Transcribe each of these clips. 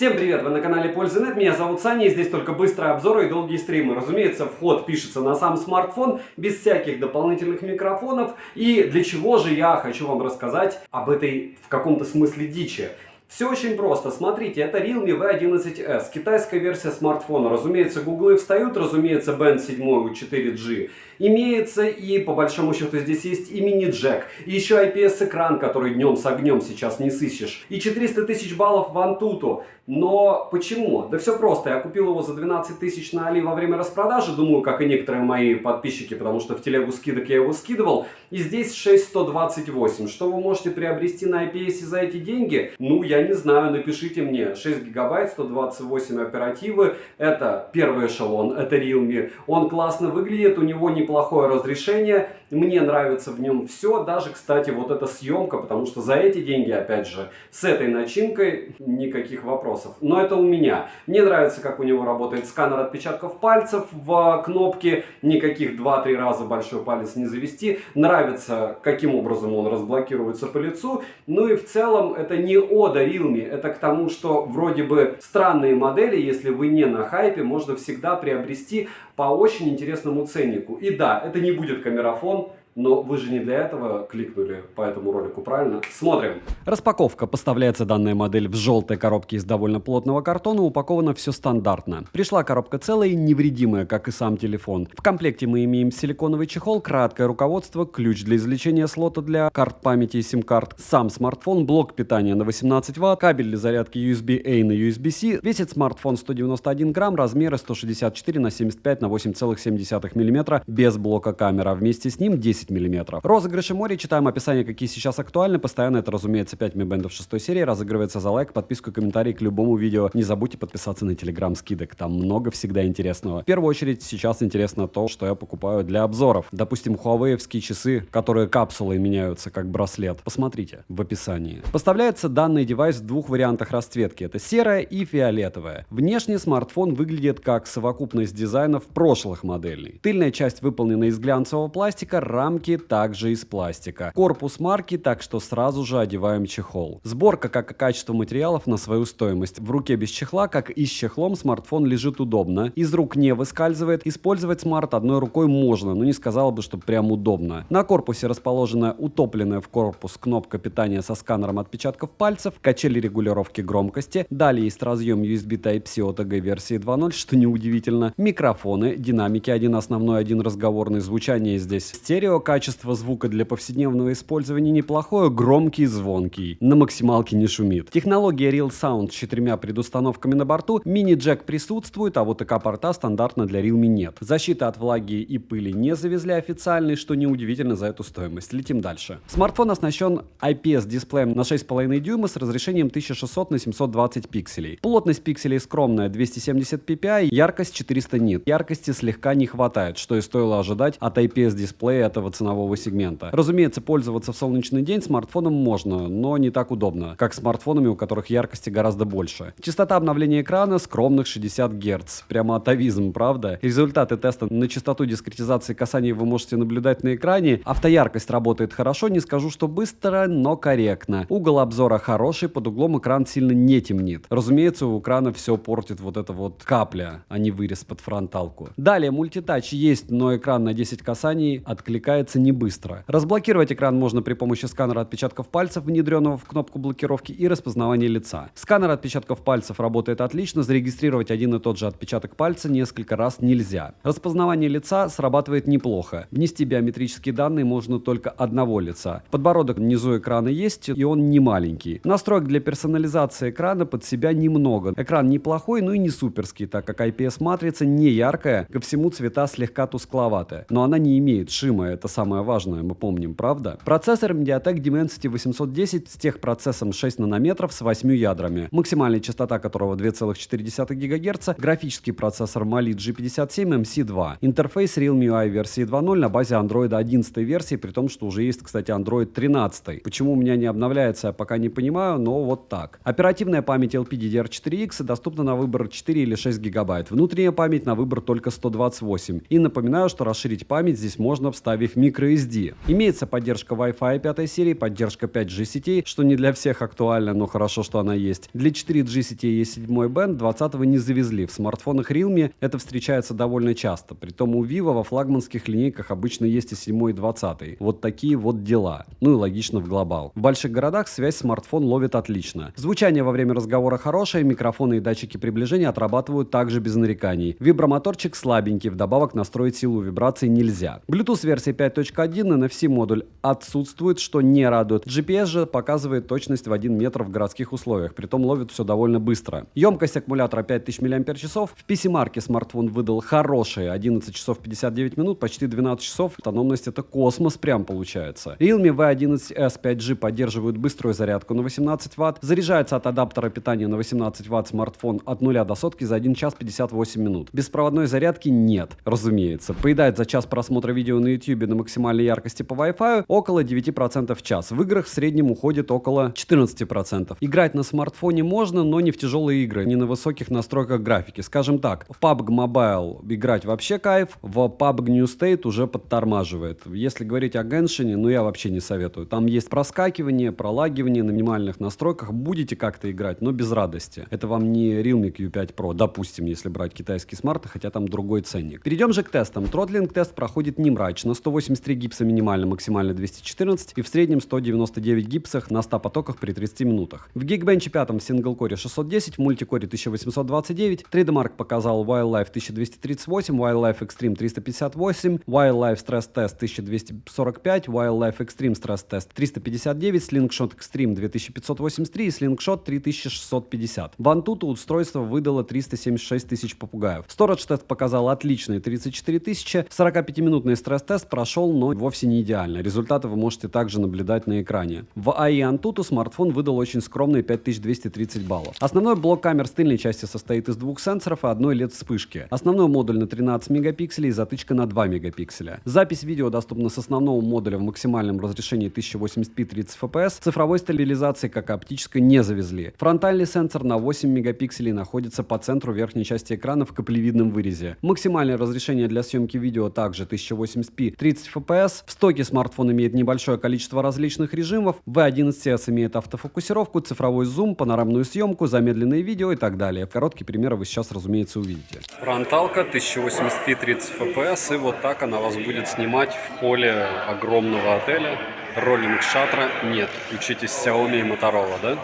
Всем привет! Вы на канале Пользы.нет, меня зовут Саня, и здесь только быстрые обзоры и долгие стримы. Разумеется, вход пишется на сам смартфон, без всяких дополнительных микрофонов. И для чего же я хочу вам рассказать об этой, в каком-то смысле, дичи. Все очень просто. Смотрите, это Realme V11s, китайская версия смартфона. Разумеется, гуглы встают, разумеется, Band 7 4G. Имеется и, по большому счету, здесь есть и мини-джек, и еще IPS-экран, который днем с огнем сейчас не сыщешь, и 400 тысяч баллов в Antutu. Но почему? Да все просто. Я купил его за 12 тысяч на Али во время распродажи, думаю, как и некоторые мои подписчики, потому что в телегу скидок я его скидывал. И здесь 6128. Что вы можете приобрести на IPS за эти деньги? Ну, я не знаю, напишите мне. 6 гигабайт, 128 оперативы. Это первый эшелон, это Realme. Он классно выглядит, у него неплохое разрешение. Мне нравится в нем все, даже, кстати, вот эта съемка, потому что за эти деньги, опять же, с этой начинкой никаких вопросов. Но это у меня. Мне нравится, как у него работает сканер отпечатков пальцев в кнопке. Никаких 2-3 раза большой палец не завести. Нравится, каким образом он разблокируется по лицу. Ну и в целом это не ода Realme. Это к тому, что вроде бы странные модели, если вы не на хайпе, можно всегда приобрести по очень интересному ценнику. И да, это не будет камерафон. Но вы же не для этого кликнули по этому ролику, правильно? Смотрим. Распаковка. Поставляется данная модель в желтой коробке из довольно плотного картона. Упаковано все стандартно. Пришла коробка целая и невредимая, как и сам телефон. В комплекте мы имеем силиконовый чехол, краткое руководство, ключ для извлечения слота для карт памяти и сим-карт, сам смартфон, блок питания на 18 Вт, кабель для зарядки USB-A на USB-C. Весит смартфон 191 грамм, размеры 164 на 75 на 8,7 мм без блока камера. Вместе с ним 10 мм. Розыгрыши море. Читаем описание, какие сейчас актуальны. Постоянно это, разумеется, 5 Mi Band 6 серии. Разыгрывается за лайк, подписку и комментарий к любому видео. Не забудьте подписаться на Telegram скидок. Там много всегда интересного. В первую очередь сейчас интересно то, что я покупаю для обзоров. Допустим, Huawei-евские часы, которые капсулой меняются как браслет. Посмотрите в описании. Поставляется данный девайс в двух вариантах расцветки. Это серая и фиолетовая. Внешне смартфон выглядит как совокупность дизайнов прошлых моделей. Тыльная часть выполнена из глянцевого пластика, рамки также из пластика. Корпус марки, так что сразу же одеваем чехол. Сборка, как и качество материалов, на свою стоимость. В руке без чехла, как и с чехлом, смартфон лежит удобно. Из рук не выскальзывает. Использовать смарт одной рукой можно, но не сказал бы, что прям удобно. На корпусе расположена утопленная в корпус кнопка питания со сканером отпечатков пальцев, качели регулировки громкости. Далее есть разъем USB Type-C OTG версии 2.0, что неудивительно. Микрофоны, динамики, один основной, один разговорный. Звучание здесь стерео. Качество звука для повседневного использования неплохое, громкий, звонкий. На максималке не шумит. Технология Real Sound с 4 предустановками на борту. Мини-джек присутствует, а вот АК-порта стандартно для Realme нет. Защита от влаги и пыли не завезли официальной, что неудивительно за эту стоимость. Летим дальше. Смартфон оснащен IPS-дисплеем на 6,5 дюйма с разрешением 1600 на 720 пикселей. Плотность пикселей скромная 270 ppi, яркость 400 нит. Яркости слегка не хватает, что и стоило ожидать от IPS-дисплея этого ценового сегмента. Разумеется, пользоваться в солнечный день смартфоном можно, но не так удобно, как смартфонами, у которых яркости гораздо больше. Частота обновления экрана скромных 60 Гц. Прямо атовизм, правда? Результаты теста на частоту дискретизации касаний вы можете наблюдать на экране. Автояркость работает хорошо, не скажу, что быстро, но корректно. Угол обзора хороший, под углом экран сильно не темнит. Разумеется, у экрана все портит вот эта вот капля, а не вырез под фронталку. Далее, мультитач есть, но экран на 10 касаний откликается не быстро. Разблокировать экран можно при помощи сканера отпечатков пальцев, внедренного в кнопку блокировки, и распознавания лица. Сканер отпечатков пальцев работает отлично, зарегистрировать один и тот же отпечаток пальца несколько раз нельзя. Распознавание лица срабатывает неплохо. Внести биометрические данные можно только одного лица. Подбородок внизу экрана есть, и он не маленький. Настроек для персонализации экрана под себя немного. Экран неплохой, но и не суперский, так как IPS-матрица не яркая, ко всему цвета слегка тускловатая. Но она не имеет шима, это самое важное, мы помним, правда? Процессор MediaTek Dimensity 810 с техпроцессом 6 нанометров с 8 ядрами, максимальная частота которого 2,4 ГГц, графический процессор Mali G57 MC2, интерфейс Realme UI версии 2.0 на базе Android 11 версии, при том, что уже есть, кстати, Android 13. Почему у меня не обновляется, я пока не понимаю, но вот так. Оперативная память LPDDR4X доступна на выбор 4 или 6 гигабайт, внутренняя память на выбор только 128. И напоминаю, что расширить память здесь можно, вставив microSD. Имеется поддержка Wi-Fi 5 серии, поддержка 5G сетей, что не для всех актуально, но хорошо, что она есть. Для 4G сетей есть 7 бенд, 20-го не завезли. В смартфонах Realme это встречается довольно часто. Притом у Vivo во флагманских линейках обычно есть и 7 и 20. Вот такие вот дела. Ну и логично в глобал. В больших городах связь смартфон ловит отлично. Звучание во время разговора хорошее, микрофоны и датчики приближения отрабатывают также без нареканий. Вибромоторчик слабенький, вдобавок настроить силу вибраций нельзя. Bluetooth версии 5.1 NFC модуль отсутствует, что не радует. GPS же показывает точность в 1 метр в городских условиях, притом ловит все довольно быстро. Емкость аккумулятора 5000 мАч. В PC-марке смартфон выдал хорошие 11 часов 59 минут, почти 12 часов. Автономность — это космос прям получается. Realme V11s 5G поддерживают быструю зарядку на 18 Вт. Заряжается от адаптера питания на 18 Вт смартфон от 0 до сотки за 1 час 58 минут. Беспроводной зарядки нет, разумеется. Поедает за час просмотра видео на YouTube на максимальной яркости по Wi-Fi около 9% в час. В играх в среднем уходит около 14%. Играть на смартфоне можно, но не в тяжелые игры, не на высоких настройках графики. Скажем так, в PUBG Mobile играть вообще кайф, в PUBG New State уже подтормаживает. Если говорить о Геншине, ну я вообще не советую. Там есть проскакивание, пролагивание на минимальных настройках. Будете как-то играть, но без радости. Это вам не Realme Q5 Pro, допустим, если брать китайские смарты, хотя там другой ценник. Перейдем же к тестам. Тротлинг-тест проходит не мрачно. 183 гипса минимально, максимально 214 и в среднем 199 гипсах на 100 потоках при 30 минутах. В Geekbench 5 в синглкоре 610, в мультикоре 1829. 3D Mark показал Wildlife 1238, Wildlife Extreme 358, Wildlife Stress Test 1245, Wildlife Extreme Stress Test 359, Slingshot Extreme 2583 и Slingshot 3650. В Antutu устройство выдало 376 тысяч попугаев. Storage тест показал отличные 34 тысячи. 45-минутный стресс-тест прошел, но вовсе не идеально. Результаты вы можете также наблюдать на экране. В AI Antutu смартфон выдал очень скромные 5230 баллов. Основной блок камер с тыльной части состоит из 2 сенсоров и одной LED-вспышки. Основной модуль на 13 мегапикселей и затычка на 2 мегапикселя. Запись видео доступна с основного модуля в максимальном разрешении 1080p 30 fps. Цифровой стабилизации, как и оптической, не завезли. Фронтальный сенсор на 8 мегапикселей находится по центру верхней части экрана в каплевидном вырезе. Максимальное разрешение для съемки видео также 1080p 30 fps. В стоке смартфон имеет небольшое количество различных режимов. V11s имеет автофокусировку, цифровой зум, панорамную съемку, замедленные видео и так далее. Короткие примеры вы сейчас, разумеется, увидите. Фронталка 1080p 30 fps, и вот так она вас будет снимать в холле огромного отеля. Роллинг шатра нет. Учитесь Xiaomi и Motorola, да?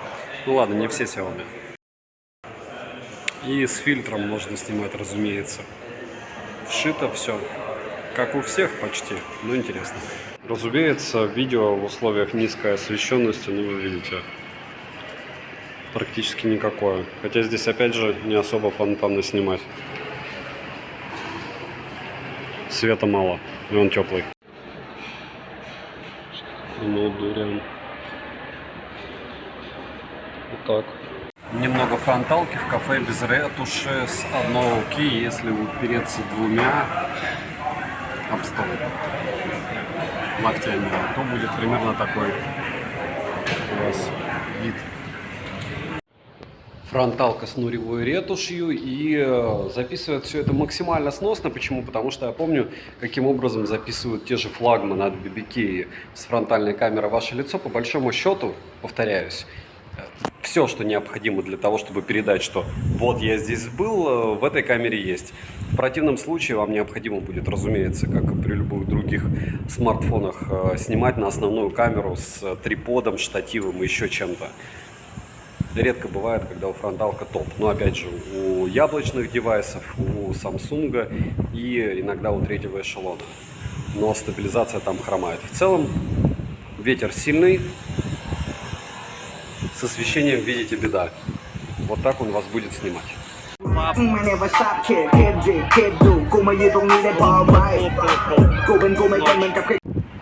Ну ладно, не все Xiaomi. И с фильтром можно снимать, разумеется. Вшито все. Как у всех почти, но интересно. Разумеется, видео в условиях низкой освещенности, ну вы видите, практически никакое. Хотя здесь опять же не особо фонтанно снимать. Света мало, и он теплый. Ну, дуриан. Вот так. Немного фронталки в кафе без ретуши с одной руки, если упереться двумя об стол локтями, то будет примерно такой у вас вид. Фронталка с нулевой ретушью, и записывает все это максимально сносно. Почему? Потому что я помню, каким образом записывают те же флагманы от BBK с фронтальной камерой ваше лицо. По большому счету, повторяюсь, все, что необходимо для того, чтобы передать, что вот я здесь был, в этой камере есть. В противном случае вам необходимо будет, разумеется, как и при любых других смартфонах, снимать на основную камеру с триподом, штативом и еще чем-то. Редко бывает, когда у фронталка топ. Но опять же, у яблочных девайсов, у Samsung и иногда у третьего эшелона. Но стабилизация там хромает. В целом, ветер сильный. С освещением, видите, беда. Вот так он вас будет снимать.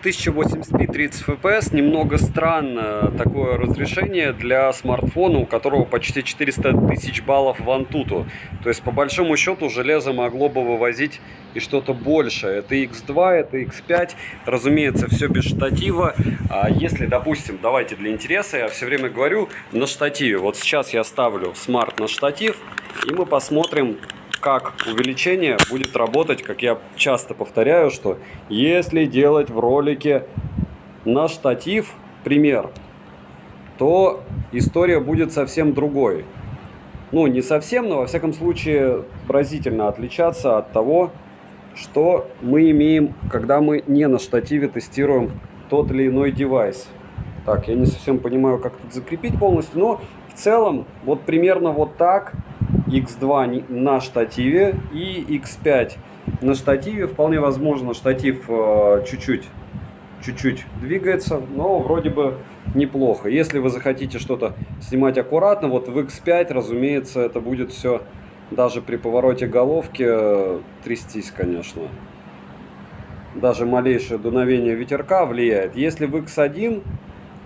1080p 30 fps, немного странно такое разрешение для смартфона, у которого почти 400 тысяч баллов в Antutu. То есть по большому счету железо могло бы вывозить и что-то большее. Это X2, это X5, разумеется, все без штатива. А если, допустим, давайте для интереса, я все время говорю на штативе. Вот сейчас я ставлю смарт на штатив, и мы посмотрим, как увеличение будет работать, как я часто повторяю, что если делать в ролике на штатив пример, то история будет совсем другой. Ну, не совсем, но во всяком случае разительно отличаться от того, что мы имеем, когда мы не на штативе тестируем тот или иной девайс. Так, я не совсем понимаю, как тут закрепить полностью, но в целом вот примерно вот так X2 на штативе и X5 на штативе. Вполне возможно, штатив чуть-чуть двигается, но вроде бы неплохо. Если вы захотите что-то снимать аккуратно, вот в X5, разумеется, это будет все даже при повороте головки трястись, конечно. Даже малейшее дуновение ветерка влияет. Если в X1,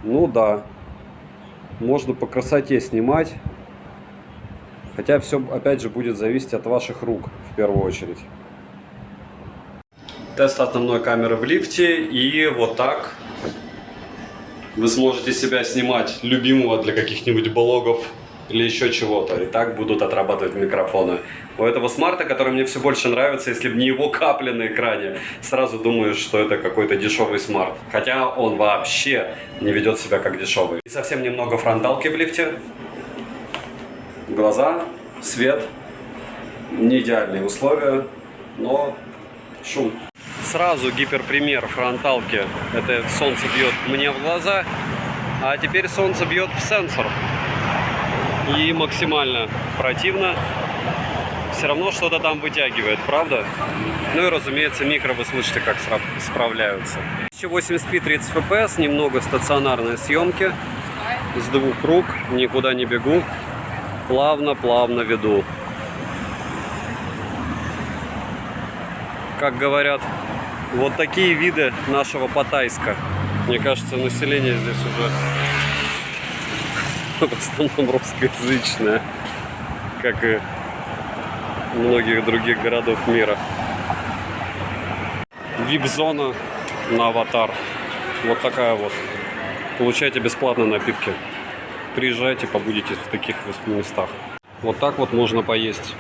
ну да, можно по красоте снимать. Хотя все, опять же, будет зависеть от ваших рук в первую очередь. Тест основной камеры в лифте. И вот так вы сможете себя снимать, любимого для каких-нибудь блогов или еще чего-то. И так будут отрабатывать микрофоны. У этого смарта, который мне все больше нравится, если бы не его капли на экране, сразу думаешь, что это какой-то дешевый смарт. Хотя он вообще не ведет себя как дешевый. И совсем немного фронталки в лифте. Глаза, свет. Не идеальные условия, но шум. Сразу гиперпример фронталки. Это солнце бьет мне в глаза, а теперь солнце бьет в сенсор. И максимально противно. Все равно что-то там вытягивает, правда? Ну и, разумеется, микро вы слышите, как справляются. 1080p 30 fps, немного стационарной съемки. С двух рук, никуда не бегу. Плавно веду. Как говорят, вот такие виды нашего Паттайска. Мне кажется, население здесь уже в основном русскоязычное, как и многих других городов мира. VIP-зона на Аватар. Вот такая вот. Получайте бесплатно напитки. Приезжайте, побудете в таких местах. Вот так вот можно поесть.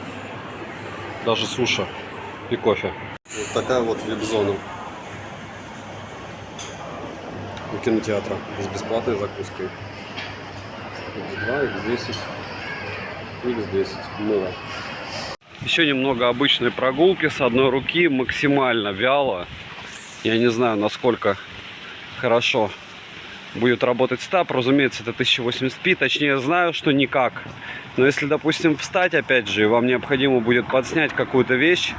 Даже суши и кофе. Вот такая вот вип-зона у кинотеатра с бесплатной закуской. X2, X10, X10. Мыло. Еще немного обычной прогулки с одной руки, максимально вяло. Я не знаю, насколько хорошо будет работать стаб. Разумеется, это 1080p, точнее знаю, что никак. Но если, допустим, встать, опять же, и вам необходимо будет подснять какую-то вещь,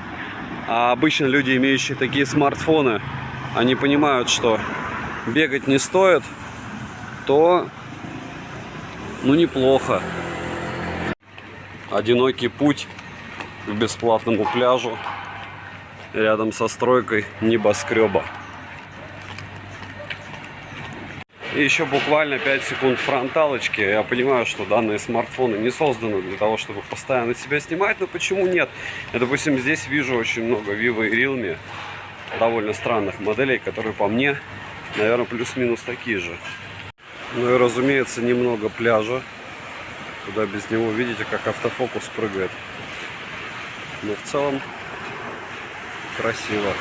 а обычно люди, имеющие такие смартфоны, они понимают, что бегать не стоит, то, ну, неплохо. Одинокий путь к бесплатному пляжу рядом со стройкой небоскреба. И еще буквально 5 секунд фронталочки. Я понимаю, что данные смартфоны не созданы для того, чтобы постоянно себя снимать, но почему нет? Я, допустим, здесь вижу очень много Vivo и Realme, довольно странных моделей, которые по мне, наверное, плюс-минус такие же. Ну и, разумеется, немного пляжа. Куда без него, видите, как автофокус прыгает. Но в целом красиво.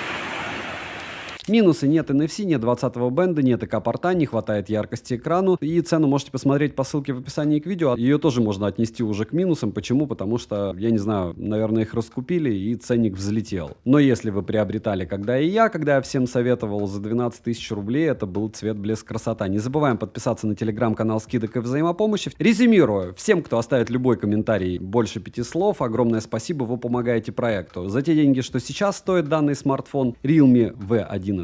Минусы: нет NFC, нет 20-го бенда, нет ИК-порта, не хватает яркости экрану. И цену можете посмотреть по ссылке в описании к видео. Ее тоже можно отнести уже к минусам. Почему? Потому что, я не знаю, наверное, их раскупили и ценник взлетел. Но если вы приобретали, когда я всем советовал за 12 тысяч рублей, это был цвет, блеск, красота. Не забываем подписаться на телеграм-канал скидок и взаимопомощи. Резюмирую, всем, кто оставит любой комментарий больше 5 слов, огромное спасибо, вы помогаете проекту. За те деньги, что сейчас стоит данный смартфон Realme V11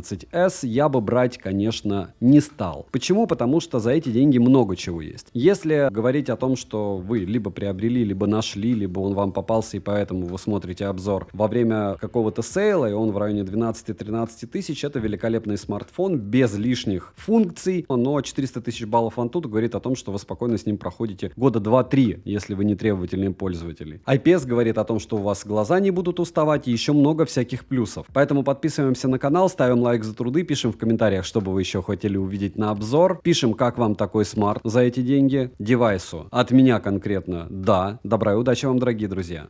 я бы брать, конечно, не стал. Почему? Потому что за эти деньги много чего есть. Если говорить о том, что вы либо приобрели, либо нашли, либо он вам попался, и поэтому вы смотрите обзор во время какого-то сейла, и он в районе 12-13 тысяч, это великолепный смартфон, без лишних функций, но 400 тысяч баллов Antutu говорит о том, что вы спокойно с ним проходите года 2-3, если вы не требовательный пользователь. IPS говорит о том, что у вас глаза не будут уставать, и еще много всяких плюсов. Поэтому подписываемся на канал, ставим лайк за труды, пишем в комментариях, что бы вы еще хотели увидеть на обзор, пишем, как вам такой смарт за эти деньги, девайсу. От меня конкретно да. Добра и удачи вам, дорогие друзья.